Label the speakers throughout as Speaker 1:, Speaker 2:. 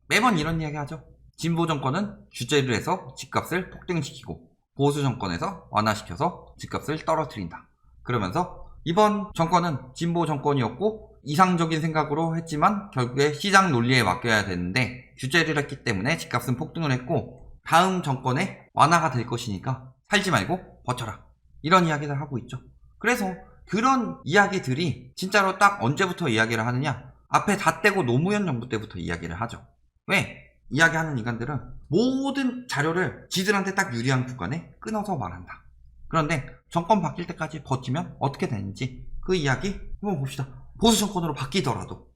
Speaker 1: 매번 이런 이야기 하죠. 진보 정권은 규제를 해서 집값을 폭등시키고 보수 정권에서 완화시켜서 집값을 떨어뜨린다. 그러면서 이번 정권은 진보 정권이었고 이상적인 생각으로 했지만 결국에 시장 논리에 맡겨야 되는데 규제를 했기 때문에 집값은 폭등을 했고 다음 정권에 완화가 될 것이니까 살지 말고 버텨라. 이런 이야기를 하고 있죠. 그래서 그런 이야기들이 진짜로 딱 언제부터 이야기를 하느냐? 앞에 다 떼고 노무현 정부 때부터 이야기를 하죠. 왜? 이야기하는 인간들은 모든 자료를 지들한테 딱 유리한 구간에 끊어서 말한다. 그런데 정권 바뀔 때까지 버티면 어떻게 되는지 그 이야기 한번 봅시다. 보수 정권으로 바뀌더라도.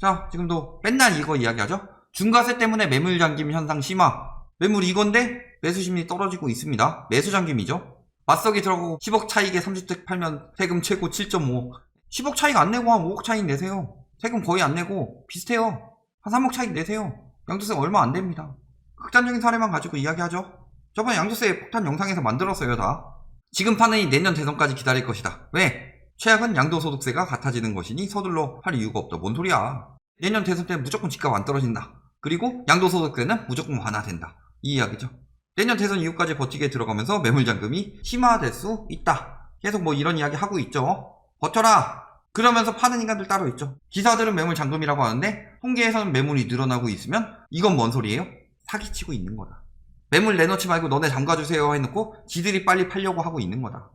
Speaker 1: 자, 지금도 맨날 이거 이야기하죠. 중과세 때문에 매물 잠김 현상 심화. 매물 이건데 매수 심리 떨어지고 있습니다. 매수 잠김이죠. 맞서기 들어가고 10억 차익에 30주택 팔면 세금 최고 7.5억. 10억 차익 안 내고 한 5억 차익 내세요. 세금 거의 안 내고 비슷해요. 한 3억 차익 내세요. 양도세 얼마 안 됩니다. 극단적인 사례만 가지고 이야기하죠. 저번에 양도세 폭탄 영상에서 만들었어요, 다. 지금 파느니 내년 대선까지 기다릴 것이다. 왜? 최악은 양도소득세가 같아지는 것이니 서둘러 할 이유가 없다. 뭔 소리야. 내년 대선 때 무조건 집값 안 떨어진다. 그리고 양도소득세는 무조건 완화된다. 이 이야기죠. 내년 대선 이후까지 버티게 들어가면서 매물잠금이 심화될 수 있다. 계속 뭐 이런 이야기 하고 있죠. 버텨라. 그러면서 파는 인간들 따로 있죠. 기사들은 매물잠금이라고 하는데 통계에서는 매물이 늘어나고 있으면 이건 뭔 소리예요? 사기치고 있는 거다. 매물 내놓지 말고 너네 잠가주세요 해놓고 지들이 빨리 팔려고 하고 있는 거다.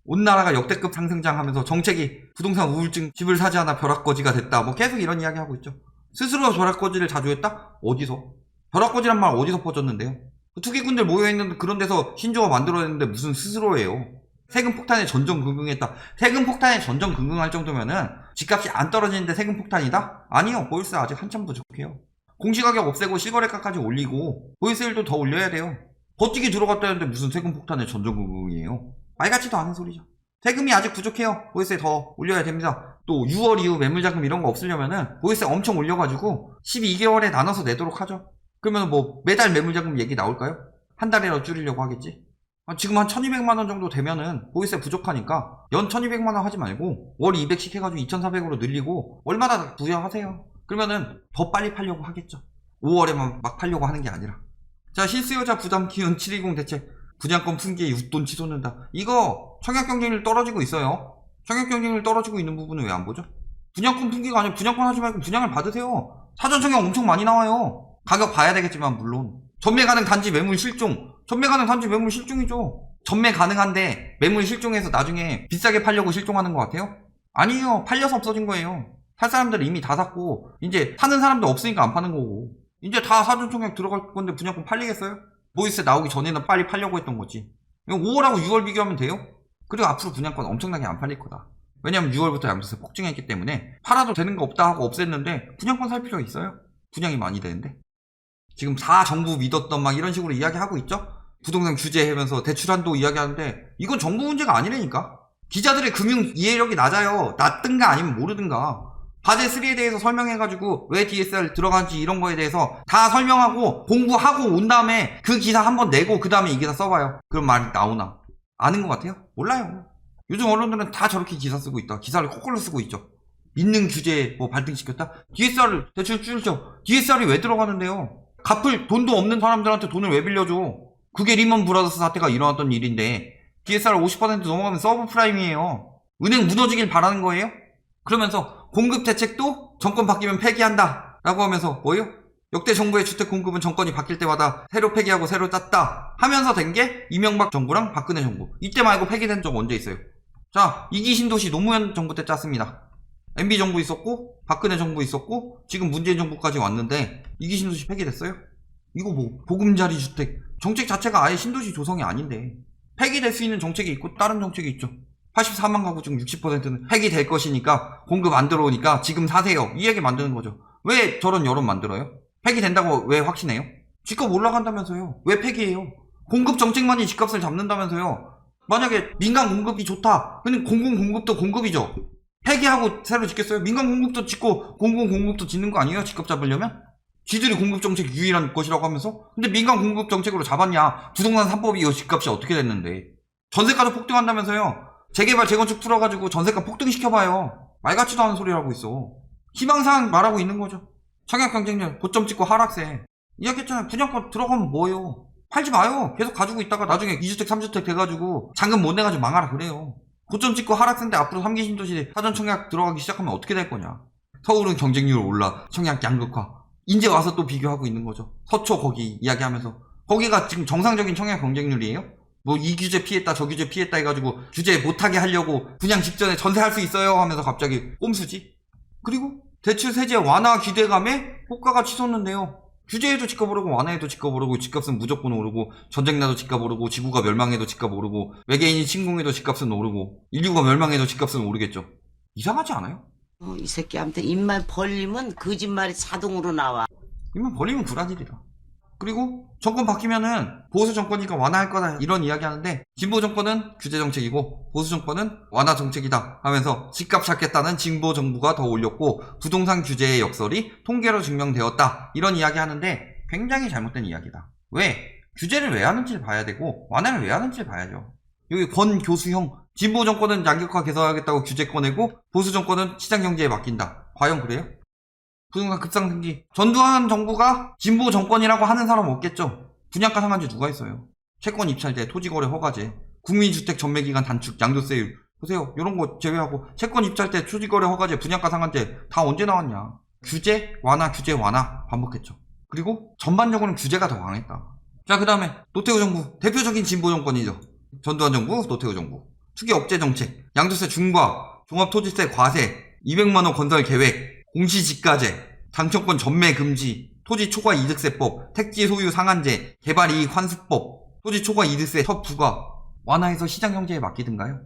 Speaker 1: 온 나라가 역대급 상승장하면서 정책이 부동산 우울증 집을 사지 않아 벼락거지가 됐다. 뭐 계속 이런 이야기 하고 있죠. 스스로 벼락거지를 자주 했다? 어디서? 벼락거지란 말 어디서 퍼졌는데요? 투기꾼들 모여있는 그런 데서 신조어 만들어냈는데 무슨 스스로예요. 세금 폭탄에 전전긍긍했다. 세금 폭탄에 전전긍긍할 정도면은 집값이 안 떨어지는데 세금 폭탄이다? 아니요. 보유세 아직 한참 부족해요. 공시가격 없애고 실거래가까지 올리고 보유세율도 더 올려야 돼요. 버티기 들어갔다는데 무슨 세금 폭탄에 전전긍긍이에요. 말 같지도 않은 소리죠. 세금이 아직 부족해요. 보유세 더 올려야 됩니다. 또 6월 이후 매물자금 이런 거 없으려면은 보유세 엄청 올려가지고 12개월에 나눠서 내도록 하죠. 그러면 뭐 매달 매물자금 얘기 나올까요? 한 달이라도 줄이려고 하겠지. 지금 한 1200만원 정도 되면은 보유세 부족하니까 연 1200만원 하지 말고 월 200씩 해가지고 2400으로 늘리고 월마다 부여하세요. 그러면은 더 빨리 팔려고 하겠죠. 5월에만 막 팔려고 하는 게 아니라. 자, 실수요자 부담 키운 720 대책. 분양권 풍기에 웃돈 치솟는다. 이거 청약 경쟁률 떨어지고 있어요. 청약 경쟁률 떨어지고 있는 부분은 왜 안 보죠? 분양권 풍기가 아니라 분양권 하지 말고 분양을 받으세요. 사전 청약 엄청 많이 나와요. 가격 봐야 되겠지만 물론. 전매 가능 단지 매물 실종. 전매 가능 단지 매물 실종이죠. 전매 가능한데 매물 실종해서 나중에 비싸게 팔려고 실종하는 것 같아요? 아니에요. 팔려서 없어진 거예요. 살 사람들 이미 다 샀고 이제 사는 사람도 없으니까 안 파는 거고 이제 다 사전 청약 들어갈 건데 분양권 팔리겠어요? 보이스 나오기 전에는 빨리 팔려고 했던 거지. 5월하고 6월 비교하면 돼요? 그리고 앞으로 분양권 엄청나게 안 팔릴 거다. 왜냐면 6월부터 양도세 폭증했기 때문에 팔아도 되는 거 없다 하고 없앴는데 분양권 살 필요가 있어요? 분양이 많이 되는데. 지금 다 정부 믿었던 막 이런 식으로 이야기하고 있죠? 부동산 규제하면서 대출한도 이야기하는데 이건 정부 문제가 아니라니까. 기자들의 금융 이해력이 낮아요. 낮든가 아니면 모르든가. 과제 3에 대해서 설명해가지고 왜 DSR 들어간지 이런 거에 대해서 다 설명하고 공부하고 온 다음에 그 기사 한번 내고 그 다음에 이 기사 써봐요. 그럼 말이 나오나? 아는 것 같아요? 몰라요. 요즘 언론들은 다 저렇게 기사 쓰고 있다. 기사를 거꾸로 쓰고 있죠. 있는 규제 뭐 발등시켰다? DSR을 대출 줄죠. DSR이 왜 들어가는데요? 갚을 돈도 없는 사람들한테 돈을 왜 빌려줘? 그게 리먼 브라더스 사태가 일어났던 일인데 DSR 50% 넘어가면 서브프라임이에요. 은행 무너지길 바라는 거예요? 그러면서 공급 대책도 정권 바뀌면 폐기한다 라고 하면서 뭐예요? 역대 정부의 주택 공급은 정권이 바뀔 때마다 새로 폐기하고 새로 짰다 하면서 된 게 이명박 정부랑 박근혜 정부. 이때 말고 폐기된 적 언제 있어요? 자, 이기 신도시 노무현 정부 때 짰습니다. MB 정부 있었고 박근혜 정부 있었고 지금 문재인 정부까지 왔는데 이기 신도시 폐기됐어요? 이거 뭐 보금자리 주택 정책 자체가 아예 신도시 조성이 아닌데 폐기될 수 있는 정책이 있고 다른 정책이 있죠. 84만 가구 중 60%는 폐기될 것이니까 공급 안 들어오니까 지금 사세요. 이 얘기 만드는 거죠. 왜 저런 여론 만들어요? 폐기된다고 왜 확신해요? 집값 올라간다면서요. 왜 폐기해요? 공급 정책만이 집값을 잡는다면서요. 만약에 민간 공급이 좋다. 근데 공공 공급도 공급이죠. 폐기하고 새로 짓겠어요? 민간 공급도 짓고 공공 공급도 짓는 거 아니에요? 집값 잡으려면? 지들이 공급 정책 유일한 것이라고 하면서? 근데 민간 공급 정책으로 잡았냐? 부동산 3법이 이 집값이 어떻게 됐는데? 전세가도 폭등한다면서요? 재개발 재건축 풀어가지고 전세가 폭등시켜봐요. 말 같지도 않은 소리 하고 있어. 희망사항 말하고 있는 거죠. 청약 경쟁률 고점 찍고 하락세. 이야기했잖아요. 분양가 들어가면 뭐예요? 팔지 마요. 계속 가지고 있다가 나중에 2주택 3주택 돼가지고 잔금 못 내가지고 망하라 그래요. 고점 찍고 하락세인데 앞으로 3기 신도시 사전 청약 들어가기 시작하면 어떻게 될 거냐. 서울은 경쟁률 올라, 청약 양극화. 이제 와서 또 비교하고 있는 거죠. 서초 거기 이야기하면서. 거기가 지금 정상적인 청약 경쟁률이에요? 뭐 이 규제 피했다 저 규제 피했다 해가지고 규제 못하게 하려고 분양 직전에 전세할 수 있어요 하면서 갑자기 꼼수지. 그리고 대출 세제 완화 기대감에 호가가 치솟는데요. 규제에도 집값 오르고 완화에도 집값 오르고 집값은 무조건 오르고 전쟁 나도 집값 오르고 지구가 멸망해도 집값 오르고 외계인이 침공해도 집값은 오르고 인류가 멸망해도 집값은 오르겠죠. 이상하지 않아요?
Speaker 2: 이 새끼한테 입만 벌리면 거짓말이 자동으로 나와.
Speaker 1: 입만 벌리면 불안일이다. 그리고 정권 바뀌면은 보수 정권이니까 완화할 거다 이런 이야기 하는데 진보 정권은 규제 정책이고 보수 정권은 완화 정책이다 하면서 집값 찾겠다는 진보 정부가 더 올렸고 부동산 규제의 역설이 통계로 증명되었다 이런 이야기 하는데 굉장히 잘못된 이야기다. 왜? 규제를 왜 하는지를 봐야 되고 완화를 왜 하는지를 봐야죠. 여기 권교수형 진보 정권은 양극화 개선하겠다고 규제 꺼내고 보수 정권은 시장 경제에 맡긴다. 과연 그래요? 부동산 급상승기. 전두환 정부가 진보 정권이라고 하는 사람 없겠죠. 분양가 상한제 누가 있어요? 채권 입찰제, 토지거래 허가제, 국민주택 전매기간 단축, 양도세율. 보세요. 이런 거 제외하고 채권 입찰제, 토지거래 허가제, 분양가 상한제 다 언제 나왔냐. 규제 완화, 규제 완화 반복했죠. 그리고 전반적으로는 규제가 더 강했다. 자, 그 다음에 노태우 정부. 대표적인 진보 정권이죠. 전두환 정부, 노태우 정부. 투기 억제 정책, 양도세 중과, 종합토지세 과세, 200만원 건설 계획, 공시지가제, 당첨권 전매 금지, 토지 초과 이득세법, 택지 소유 상한제, 개발이익 환수법, 토지 초과 이득세 첫 부과 완화해서 시장 경제에 맡기든가요?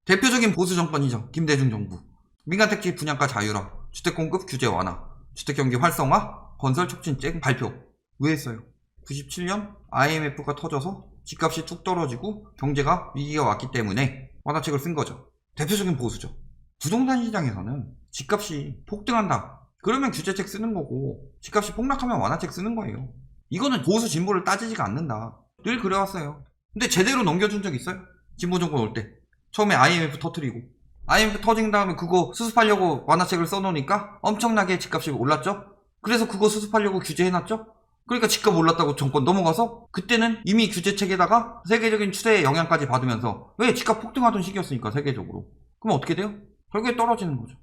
Speaker 1: 대표적인 보수 정권이죠. 김대중 정부. 민간 택지 분양가 자율화, 주택 공급 규제 완화, 주택 경기 활성화, 건설 촉진책 발표. 왜 했어요? 97년 IMF가 터져서 집값이 툭 떨어지고 경제가 위기가 왔기 때문에 완화책을 쓴 거죠. 대표적인 보수죠. 부동산 시장에서는 집값이 폭등한다. 그러면 규제책 쓰는 거고 집값이 폭락하면 완화책 쓰는 거예요. 이거는 보수 진보를 따지지가 않는다. 늘 그래왔어요. 근데 제대로 넘겨준 적 있어요? 진보 정권 올 때. 처음에 IMF 터트리고 IMF 터진 다음에 그거 수습하려고 완화책을 써놓으니까 엄청나게 집값이 올랐죠? 그래서 그거 수습하려고 규제해놨죠? 그러니까 집값 올랐다고 정권 넘어가서 그때는 이미 규제책에다가 세계적인 추세의 영향까지 받으면서 왜 집값 폭등하던 시기였으니까 세계적으로. 그럼 어떻게 돼요? 결국에 떨어지는 거죠.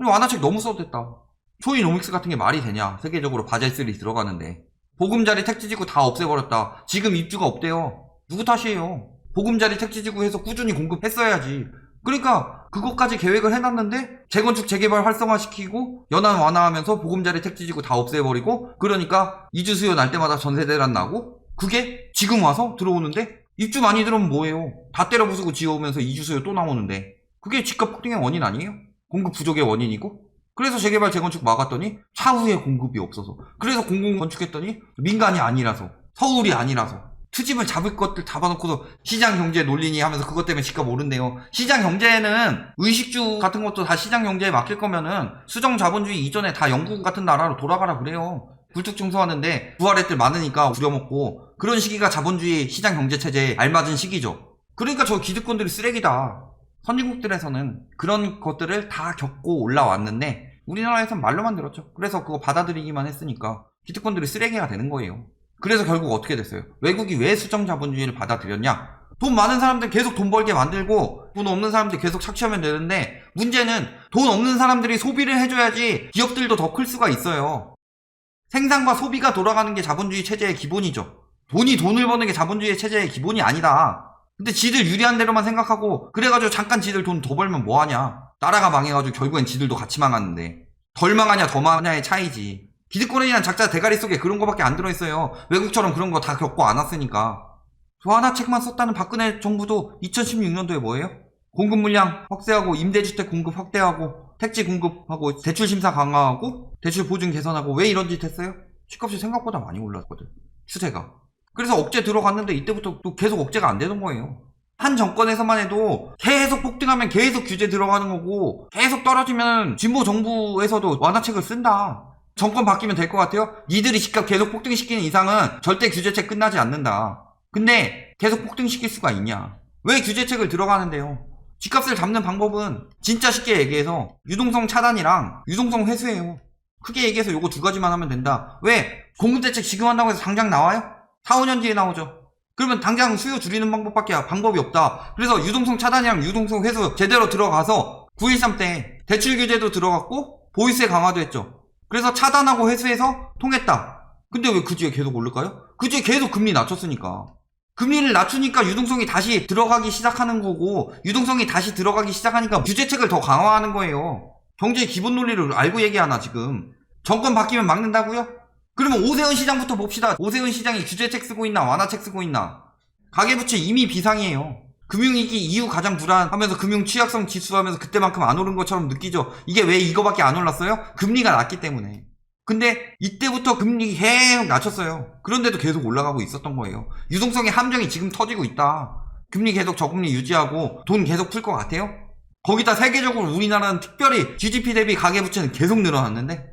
Speaker 1: 완화책 너무 써도 됐다. 초이노믹스 같은 게 말이 되냐. 세계적으로 바젤3 들어가는데. 보금자리 택지지구 다 없애버렸다. 지금 입주가 없대요. 누구 탓이에요? 보금자리 택지지구 해서 꾸준히 공급했어야지. 그러니까 그것까지 계획을 해놨는데 재건축 재개발 활성화시키고 연안 완화하면서 보금자리 택지지구 다 없애버리고 그러니까 이주 수요 날 때마다 전세 대란 나고 그게 지금 와서 들어오는데 입주 많이 들어오면 뭐예요? 다 때려 부수고 지어오면서 이주 수요 또 나오는데 그게 집값 폭등의 원인 아니에요? 공급 부족의 원인이고 그래서 재개발 재건축 막았더니 차후에 공급이 없어서 그래서 공공 건축했더니 민간이 아니라서 서울이 아니라서 투집을 잡을 것들 잡아놓고서 시장 경제 논리니 하면서 그것 때문에 집값 오른대요. 시장 경제는 의식주 같은 것도 다 시장 경제에 맡길 거면은 수정 자본주의 이전에 다 영국 같은 나라로 돌아가라 그래요. 굴뚝 청소하는데 부활했들 많으니까 우려먹고 그런 시기가 자본주의 시장 경제 체제에 알맞은 시기죠. 그러니까 저 기득권들이 쓰레기다. 선진국들에서는 그런 것들을 다 겪고 올라왔는데 우리나라에선 말로만 들었죠. 그래서 그거 받아들이기만 했으니까 기득권들이 쓰레기가 되는 거예요. 그래서 결국 어떻게 됐어요? 외국이 왜 수정 자본주의를 받아들였냐? 돈 많은 사람들 계속 돈 벌게 만들고 돈 없는 사람들 계속 착취하면 되는데 문제는 돈 없는 사람들이 소비를 해줘야지 기업들도 더 클 수가 있어요. 생산과 소비가 돌아가는 게 자본주의 체제의 기본이죠. 돈이 돈을 버는 게 자본주의 체제의 기본이 아니다. 근데 지들 유리한 대로만 생각하고 그래가지고 잠깐 지들 돈 더 벌면 뭐하냐. 나라가 망해가지고 결국엔 지들도 같이 망하는데 덜 망하냐 더 망하냐의 차이지. 기득권이란 작자 대가리 속에 그런 거밖에 안 들어있어요. 외국처럼 그런 거 다 겪고 안 왔으니까. 완화책만 썼다는 박근혜 정부도 2016년도에 뭐예요? 공급 물량 확대하고 임대주택 공급 확대하고 택지 공급하고 대출 심사 강화하고 대출 보증 개선하고 왜 이런 짓 했어요? 집값이 생각보다 많이 올랐거든. 추세가. 그래서 억제 들어갔는데 이때부터 또 계속 억제가 안 되는 거예요. 한 정권에서만 해도 계속 폭등하면 계속 규제 들어가는 거고 계속 떨어지면 진보 정부에서도 완화책을 쓴다. 정권 바뀌면 될 것 같아요? 니들이 집값 계속 폭등시키는 이상은 절대 규제책 끝나지 않는다. 근데 계속 폭등시킬 수가 있냐? 왜 규제책을 들어가는데요? 집값을 잡는 방법은 진짜 쉽게 얘기해서 유동성 차단이랑 유동성 회수예요. 크게 얘기해서 요거 두 가지만 하면 된다. 왜? 공급대책 지금 한다고 해서 당장 나와요? 4, 5년 뒤에 나오죠. 그러면 당장 수요 줄이는 방법이 없다. 그래서 유동성 차단이랑 유동성 회수 제대로 들어가서 9.13 때 대출 규제도 들어갔고 보유세 강화도 했죠. 그래서 차단하고 회수해서 통했다. 근데 왜 그 뒤에 계속 오를까요? 그 뒤에 계속 금리 낮췄으니까. 금리를 낮추니까 유동성이 다시 들어가기 시작하는 거고, 유동성이 다시 들어가기 시작하니까 규제책을 더 강화하는 거예요. 경제의 기본 논리를 알고 얘기하나 지금. 정권 바뀌면 막는다고요? 그러면 오세훈 시장부터 봅시다. 오세훈 시장이 규제책 쓰고 있나 완화책 쓰고 있나. 가계부채 이미 비상이에요. 금융위기 이후 가장 불안하면서 금융 취약성 지수 하면서 그때만큼 안 오른 것처럼 느끼죠. 이게 왜 이거밖에 안 올랐어요? 금리가 낮기 때문에. 근데 이때부터 금리 계속 낮췄어요. 그런데도 계속 올라가고 있었던 거예요. 유동성의 함정이 지금 터지고 있다. 금리 계속 저금리 유지하고 돈 계속 풀 것 같아요? 거기다 세계적으로 우리나라는 특별히 GDP 대비 가계부채는 계속 늘어났는데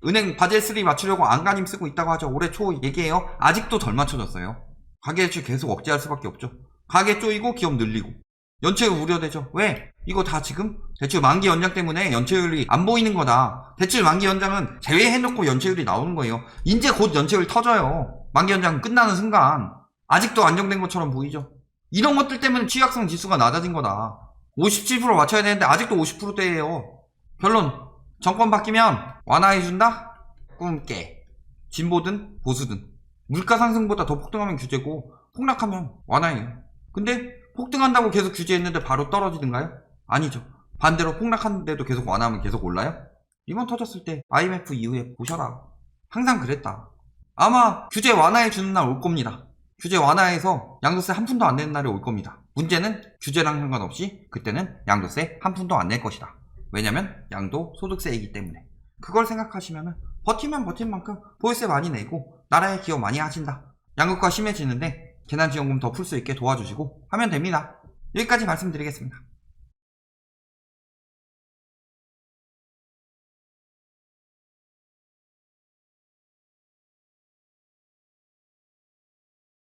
Speaker 1: 은행 바젤3 맞추려고 안간힘 쓰고 있다고 하죠. 올해 초 얘기해요. 아직도 덜 맞춰졌어요. 가계대출 계속 억제할 수밖에 없죠. 가계 쪼이고 기업 늘리고. 연체율 우려되죠. 왜? 이거 다 지금 대출 만기 연장 때문에 연체율이 안 보이는 거다. 대출 만기 연장은 제외해놓고 연체율이 나오는 거예요. 이제 곧 연체율 터져요. 만기 연장 끝나는 순간. 아직도 안정된 것처럼 보이죠. 이런 것들 때문에 취약성 지수가 낮아진 거다. 57% 맞춰야 되는데 아직도 50%대예요. 결론, 정권 바뀌면 완화해준다? 꿈 깨. 진보든 보수든. 물가 상승보다 더 폭등하면 규제고 폭락하면 완화해요. 근데 폭등한다고 계속 규제했는데 바로 떨어지는가요? 아니죠. 반대로 폭락하는데도 계속 완화하면 계속 올라요? 리먼 터졌을 때 IMF 이후에 보셔라. 항상 그랬다. 아마 규제 완화해주는 날 올 겁니다. 규제 완화해서 양도세 한 푼도 안 내는 날이 올 겁니다. 문제는 규제랑 상관없이 그때는 양도세 한 푼도 안 낼 것이다. 왜냐면 양도 소득세이기 때문에. 그걸 생각하시면 버티면 버틴 만큼 보유세 많이 내고 나라에 기여 많이 하신다. 양극화 심해지는데 재난지원금 더 풀 수 있게 도와주시고 하면 됩니다. 여기까지 말씀드리겠습니다.